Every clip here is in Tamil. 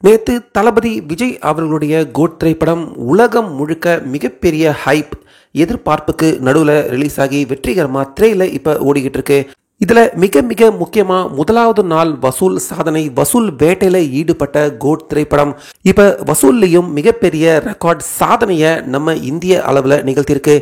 நேத்து தளபதி விஜய் அவர்களுடைய கோட் திரைப்படம் உலகம் முழுக்க மிகப்பெரிய ஹைப் எதிர்பார்ப்புக்கு நடுவில் ரிலீஸ் ஆகி வெற்றிகரமாக திரையில் இப்போ ஓடிக்கிட்டு இருக்கு. இதில் மிக மிக முக்கியமாக முதலாவது நாள் வசூல் சாதனை, வசூல் வேட்டையில் ஈடுபட்ட கோட் திரைப்படம் இப்போ வசூல்லையும் மிகப்பெரிய ரெக்கார்ட் சாதனையை நம்ம இந்திய அளவில் நிகழ்த்தியிருக்கு.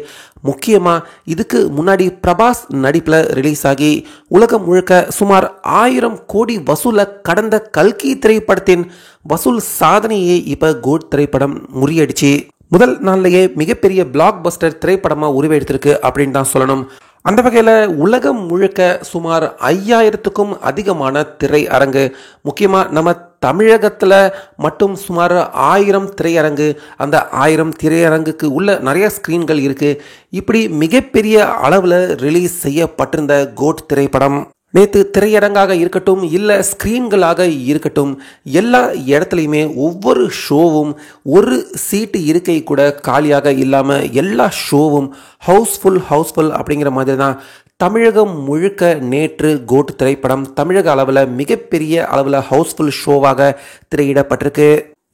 முக்கியமாக இதுக்கு முன்னாடி பிரபாஸ் நடிப்பில் ரிலீஸ் ஆகி உலகம் முழுக்க சுமார் 1000 கோடி வசூலை கடந்த கல்கி திரைப்படத்தின் வசூல் சாதனையை இப்போ கோட் திரைப்படம் முறியடிச்சு முதல் நாள்லேயே மிகப்பெரிய பிளாக் பஸ்டர் திரைப்படமாக உருவெடுத்திருக்கு அப்படின்னு தான் சொல்லணும். அந்த வகையில் உலகம் முழுக்க சுமார் 5000க்கும் அதிகமான திரையரங்கு, முக்கியமாக நம்ம தமிழகத்தில் மட்டும் சுமார் 1000 திரையரங்கு, அந்த 1000 திரையரங்குக்கு உள்ள நிறைய ஸ்க்ரீன்கள் இருக்குது. இப்படி மிகப்பெரிய அளவில் ரிலீஸ் செய்யப்பட்டிருந்த கோட் திரைப்படம் நேற்று திரையரங்காக இருக்கட்டும் இல்லை ஸ்க்ரீன்களாக இருக்கட்டும், எல்லா இடத்துலையுமே ஒவ்வொரு ஷோவும் ஒரு சீட்டு இருக்கை கூட காலியாக இல்லாமல் எல்லா ஷோவும் ஹவுஸ்ஃபுல் அப்படிங்கிற மாதிரி தான் தமிழகம் முழுக்க நேற்று கோட் திரைப்படம் தமிழக அளவில் மிகப்பெரிய அளவில் ஹவுஸ்ஃபுல் ஷோவாக திரையிடப்பட்டிருக்கு.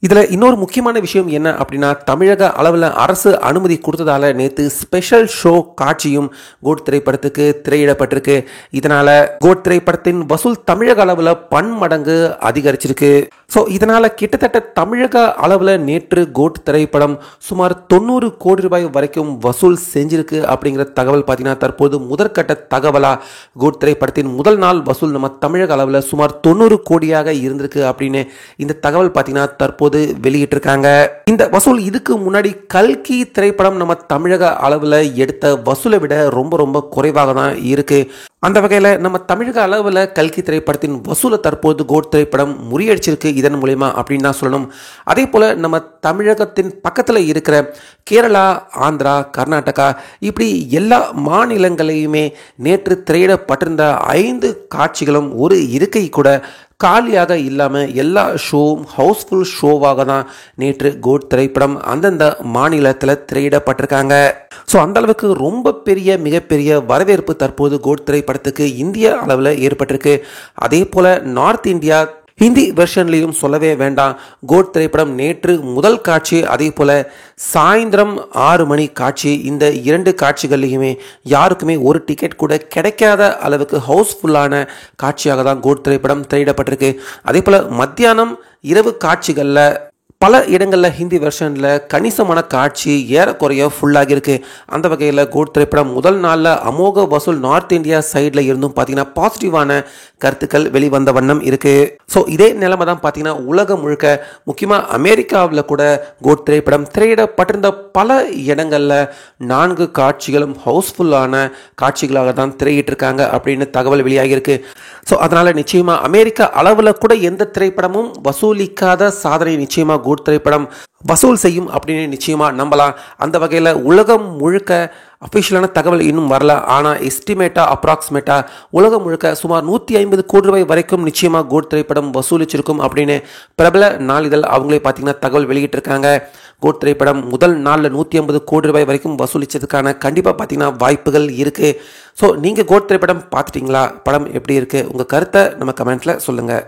இதில் இன்னொரு முக்கியமான விஷயம் என்ன அப்படின்னா, தமிழக அளவில் அரசு அனுமதி கொடுத்ததால நேற்று ஸ்பெஷல் ஷோ காட்சியும் கோட் திரைப்படத்துக்கு திரையிடப்பட்டிருக்கு. இதனால் கோட் திரைப்படத்தின் வசூல் தமிழக அளவில் பன்மடங்கு அதிகரிச்சிருக்கு. ஸோ இதனால் கிட்டத்தட்ட தமிழக அளவில் நேற்று கோட் திரைப்படம் சுமார் 90 கோடி ரூபாய் வரைக்கும் வசூல் செஞ்சிருக்கு அப்படிங்கிற தகவல் பார்த்தீங்கன்னா தற்போது முதற்கட்ட தகவலாக கோட் திரைப்படத்தின் முதல் நாள் வசூல் நம்ம தமிழக அளவில் சுமார் 90 கோடியாக இருந்திருக்கு அப்படின்னு இந்த தகவல் பார்த்தீங்கன்னா தற்போது வெளியிட்டிருக்காங்க. இந்த வசூல் இதுக்கு முன்னாடி கல்கி திரைப்படம் நம்ம தமிழக அளவில் எடுத்த வசூலை விட ரொம்ப குறைவாக தான் இருக்கு. அந்த வகையில் நம்ம தமிழக அளவில் கல்கி திரைப்படத்தின் வசூலை தற்போது கோட் திரைப்படம் முறியடிச்சிருக்கு இதன் மூலமா அப்படின்னு தான் சொல்லணும். அதே போல் நம்ம தமிழகத்தின் பக்கத்தில் இருக்கிற கேரளா, ஆந்திரா, கர்நாடகா இப்படி எல்லா மாநிலங்களையுமே நேற்று திரையிடப்பட்டிருந்த 5 காட்சிகளும் ஒரு இருக்கை கூட காலியாக இல்லாமல் எல்லா ஷோவும் ஹவுஸ்ஃபுல் ஷோவாக தான் நேற்று கோட் திரைப்படம் அந்தந்த மாநிலத்தில் திரையிடப்பட்டிருக்காங்க. ஸோ அந்த அளவுக்கு ரொம்ப மிகப்பெரிய வரவேற்பு தற்போது கோட் திரைப்படத்துக்கு இந்திய அளவில் ஏற்பட்டிருக்கு. அதே போல் நார்த் இந்தியா ஹிந்தி வெர்ஷன்லையும் சொல்லவே வேண்டாம். கோட் திரைப்படம் நேற்று முதல் காட்சி, அதே போல் சாயந்தரம் 6 மணி காட்சி, இந்த 2 காட்சிகள்லையுமே யாருக்குமே ஒரு டிக்கெட் கூட கிடைக்காத அளவுக்கு ஹவுஸ்ஃபுல்லான காட்சியாக தான் கோட் திரைப்படம் திரையிடப்பட்டிருக்கு. அதே போல் மத்தியானம் இரவு காட்சிகளில் பல இடங்களில் ஹிந்தி வெர்ஷனில் கணிசமான காட்சி ஏறக்குறைய ஃபுல்லாகிருக்கு. அந்த வகையில் கோட் திரைப்படம் முதல் நாளில் அமோக வசூல் நார்த் இந்தியா சைடில் இருந்தும் பார்த்தீங்கன்னா பாசிட்டிவான கருத்துக்கள் வெளிவந்த வண்ணம் இருக்குது. ஸோ இதே நிலைமை தான் பார்த்தீங்கன்னா உலகம் முழுக்க, முக்கியமாக அமெரிக்காவில் கூட கோட் திரைப்படம் திரையிடப்பட்டிருந்த பல இடங்களில் 4 காட்சிகளும் ஹவுஸ்ஃபுல்லான காட்சிகளாக தான் திரையிட்டிருக்காங்க அப்படின்னு தகவல் வெளியாகியிருக்கு. ஸோ அதனால் நிச்சயமாக அமெரிக்கா அளவில் கூட எந்த திரைப்படமும் வசூலிக்காத சாதனை நிச்சயமாக கோட் திரைப்படம் வசூல் செய்யும் அப்படின்னு நிச்சயமாக நம்பலாம். அந்த வகையில் உலகம் முழுக்க அஃபிஷியலான தகவல் இன்னும் வரல, ஆனால் அப்ராக்சிமேட்டாக உலகம் முழுக்க சுமார் 150 கோடி ரூபாய் வரைக்கும் நிச்சயமாக கோட் திரைப்படம் வசூலிச்சிருக்கும் அப்படின்னு பிரபல நாளிதழ் அவங்களே பார்த்தீங்கன்னா தகவல் வெளியிட்டிருக்காங்க. கோட் திரைப்படம் முதல் நாளில் 150 கோடி ரூபாய் வரைக்கும் வசூலிச்சதுக்கான கண்டிப்பாக பார்த்தீங்கன்னா வாய்ப்புகள் இருக்குது. ஸோ நீங்கள் கோட் திரைப்படம் பார்த்துட்டிங்களா? படம் எப்படி இருக்குது? உங்கள் கருத்தை நம்ம கமெண்ட்டில் சொல்லுங்கள்.